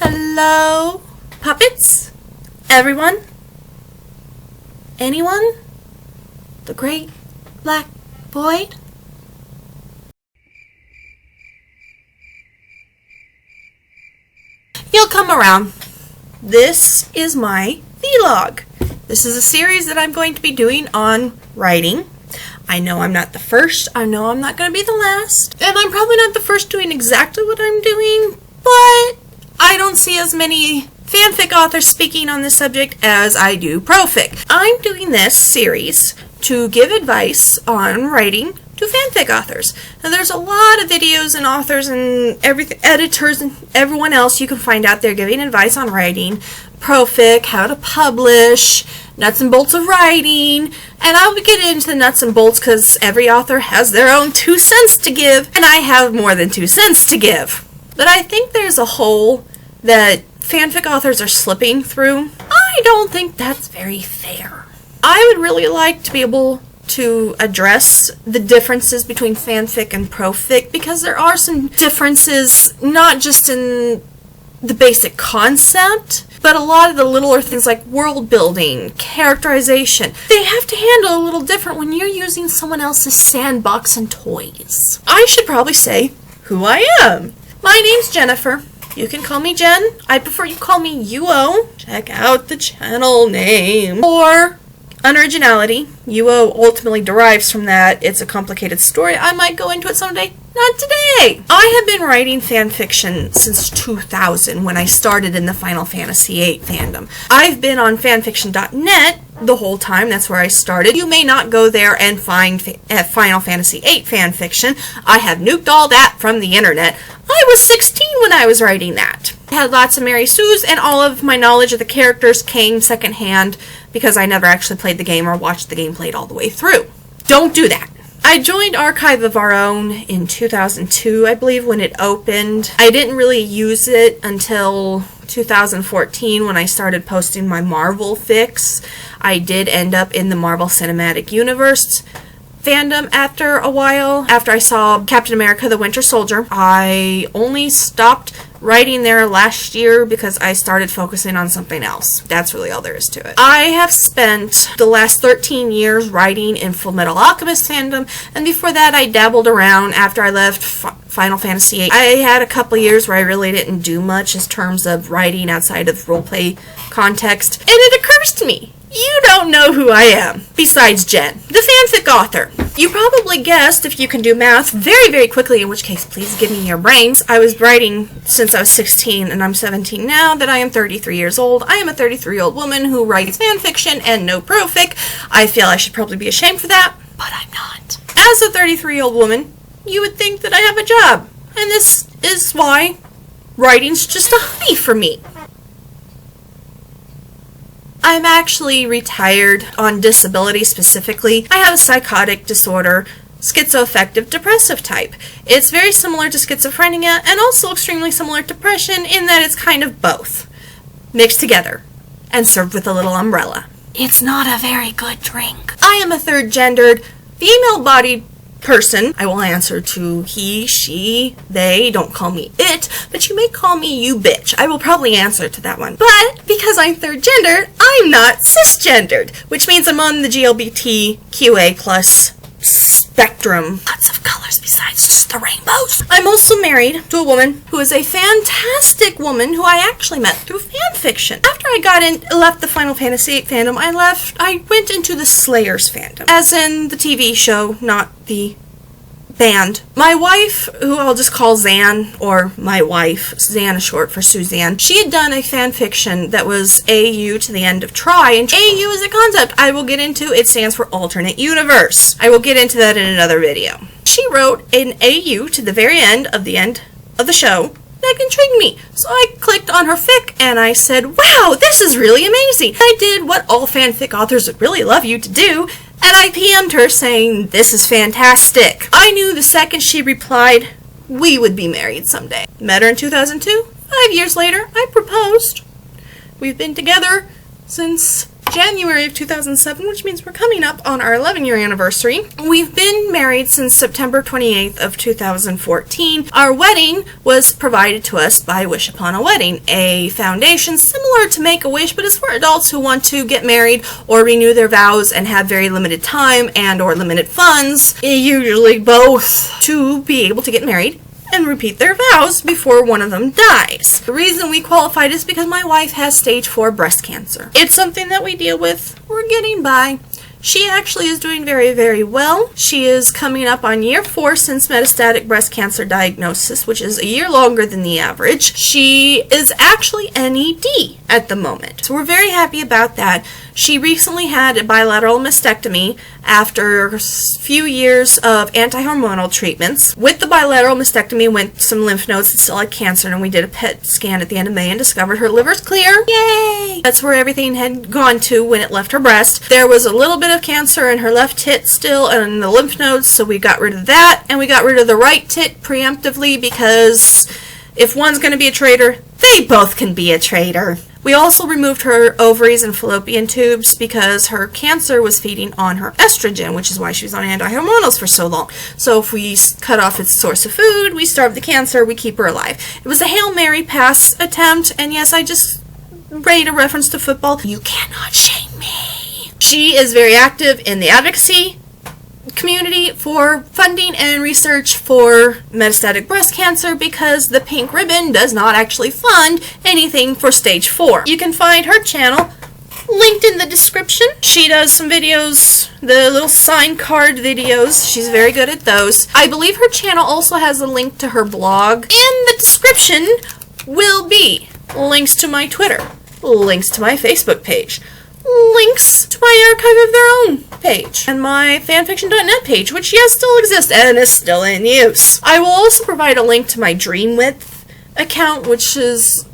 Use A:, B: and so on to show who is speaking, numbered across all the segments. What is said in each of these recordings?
A: Hello, puppets? Everyone? Anyone? The Great Black Void? You'll come around. This is my vlog. This is a series that I'm going to be doing on writing. I know I'm not the first. I know I'm not going to be the last. And I'm probably not the first doing exactly what I'm doing, but I don't see as many fanfic authors speaking on this subject as I do profic. I'm doing this series to give advice on writing to fanfic authors. Now there's a lot of videos and authors and editors and everyone else you can find out there giving advice on writing, profic, how to publish, nuts and bolts of writing, and I'll be getting into the nuts and bolts because every author has their own 2 cents to give, and I have more than 2 cents to give. But I think there's a hole that fanfic authors are slipping through. I don't think that's very fair. I would really like to be able to address the differences between fanfic and profic because there are some differences not just in the basic concept, but a lot of the littler things like world building, characterization, they have to handle a little different when you're using someone else's sandbox and toys. I should probably say who I am. My name's Jennifer. You can call me Jen. I prefer you call me UO. Check out the channel name. Or unoriginality. UO ultimately derives from that. It's a complicated story. I might go into it someday. Not today. I have been writing fan fiction since 2000 when I started in the Final Fantasy VIII fandom. I've been on fanfiction.net the whole time. That's where I started. You may not go there and find Final Fantasy VIII fan fiction. I have nuked all that from the internet. I was 16 when I was writing that. I had lots of Mary Sues, and all of my knowledge of the characters came secondhand because I never actually played the game or watched the game played all the way through. Don't do that. I joined Archive of Our Own in 2002, I believe, when it opened. I didn't really use it until 2014 when I started posting my Marvel fics. I did end up in the Marvel Cinematic Universe fandom after a while. After I saw Captain America the Winter Soldier, I only stopped writing there last year because I started focusing on something else. That's really all there is to it. I have spent the last 13 years writing in Fullmetal Alchemist fandom, and before that I dabbled around after I left Final Fantasy VIII. I had a couple years where I really didn't do much in terms of writing outside of roleplay context, and it occurs to me, you don't know who I am, besides Jen, the fanfic author. You probably guessed, if you can do math, very, very quickly, in which case, please give me your brains. I was writing since I was 16, and I'm 17 now, that I am 33 years old. I am a 33-year-old woman who writes fanfiction and no profic. I feel I should probably be ashamed for that, but I'm not. As a 33-year-old woman, you would think that I have a job, and this is why writing's just a hobby for me. I'm actually retired on disability specifically. I have a psychotic disorder, schizoaffective depressive type. It's very similar to schizophrenia and also extremely similar to depression in that it's kind of both mixed together and served with a little umbrella. It's not a very good drink. I am a third-gendered, female-bodied person. I will answer to he, she, they. Don't call me it, but you may call me you bitch. I will probably answer to that one. But because I'm third gendered, I'm not cisgendered, which means I'm on the GLBTQA plus spectrum. Lots of colors besides just the rainbows. I'm also married to a woman who is a fantastic woman who I actually met through fanfiction. After I left the Final Fantasy VIII fandom, I went into the Slayers fandom, as in the TV show, not the band. My wife, who I'll just call Zan, or my wife, Zan is short for Suzanne, she had done a fanfiction that was AU to the end of try, and AU is a concept I will get into. It stands for alternate universe. I will get into that in another video. She wrote an AU to the very end of the show that intrigued me. So I clicked on her fic and I said, wow, this is really amazing. I did what all fanfic authors would really love you to do, and I PM'd her saying, this is fantastic. I knew the second she replied, we would be married someday. Met her in 2002. 5 years later, I proposed. We've been together since January of 2007, which means we're coming up on our 11-year anniversary. We've been married since September 28th of 2014. Our wedding was provided to us by Wish Upon a Wedding, a foundation similar to Make-A-Wish, but it's for adults who want to get married or renew their vows and have very limited time and or limited funds, usually both, to be able to get married and repeat their vows before one of them dies. The reason we qualified is because my wife has stage 4 breast cancer. It's something that we deal with. We're getting by. She actually is doing very, very well. She is coming up on year 4 since metastatic breast cancer diagnosis, which is a year longer than the average. She is actually NED at the moment. So we're very happy about that. She recently had a bilateral mastectomy after a few years of anti-hormonal treatments. With the bilateral mastectomy went some lymph nodes that still had cancer, and we did a PET scan at the end of May and discovered her liver's clear. Yay! That's where everything had gone to when it left her breast. There was a little bit of cancer in her left tit still and in the lymph nodes, so we got rid of that, and we got rid of the right tit preemptively because if one's going to be a traitor, they both can be a traitor. We also removed her ovaries and fallopian tubes because her cancer was feeding on her estrogen, which is why she was on anti-hormonals for so long. So if we cut off its source of food, we starve the cancer, we keep her alive. It was a Hail Mary pass attempt, and yes, I just made a reference to football. You cannot shame me. She is very active in the advocacy community for funding and research for metastatic breast cancer because the pink ribbon does not actually fund anything for stage 4. You can find her channel linked in the description. She does some videos, the little sign card videos. She's very good at those. I believe her channel also has a link to her blog. In the description will be links to my Twitter, links to my Facebook page, links to my Archive of Their Own page, and my fanfiction.net page, which yes, still exists and is still in use. I will also provide a link to my Dreamwidth account, which is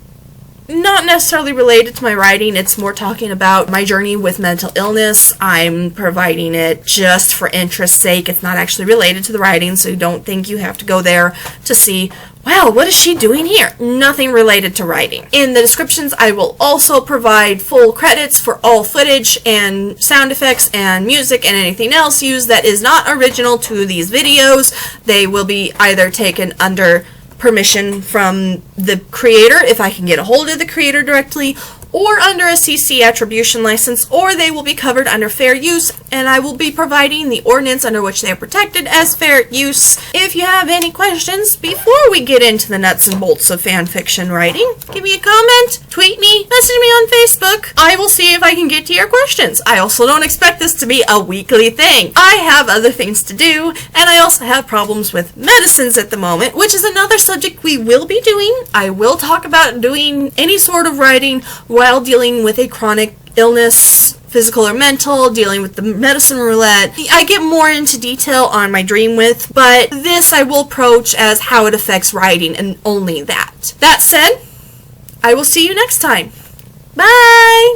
A: not necessarily related to my writing. It's more talking about my journey with mental illness. I'm providing it just for interest's sake. It's not actually related to the writing, so don't think you have to go there to see, wow, what is she doing here? Nothing related to writing. In the descriptions, I will also provide full credits for all footage and sound effects and music and anything else used that is not original to these videos. They will be either taken under permission from the creator, if I can get a hold of the creator directly, or under a CC attribution license, or they will be covered under fair use, and I will be providing the ordinance under which they are protected as fair use. If you have any questions before we get into the nuts and bolts of fan fiction writing, give me a comment, tweet me, message me on Facebook. I will see if I can get to your questions. I also don't expect this to be a weekly thing. I have other things to do, and I also have problems with medicines at the moment, which is another subject we will be doing. I will talk about doing any sort of writing while dealing with a chronic illness, physical or mental, dealing with the medicine roulette. I get more into detail on my Dreamwidth, but this I will approach as how it affects writing and only that. That said, I will see you next time. Bye!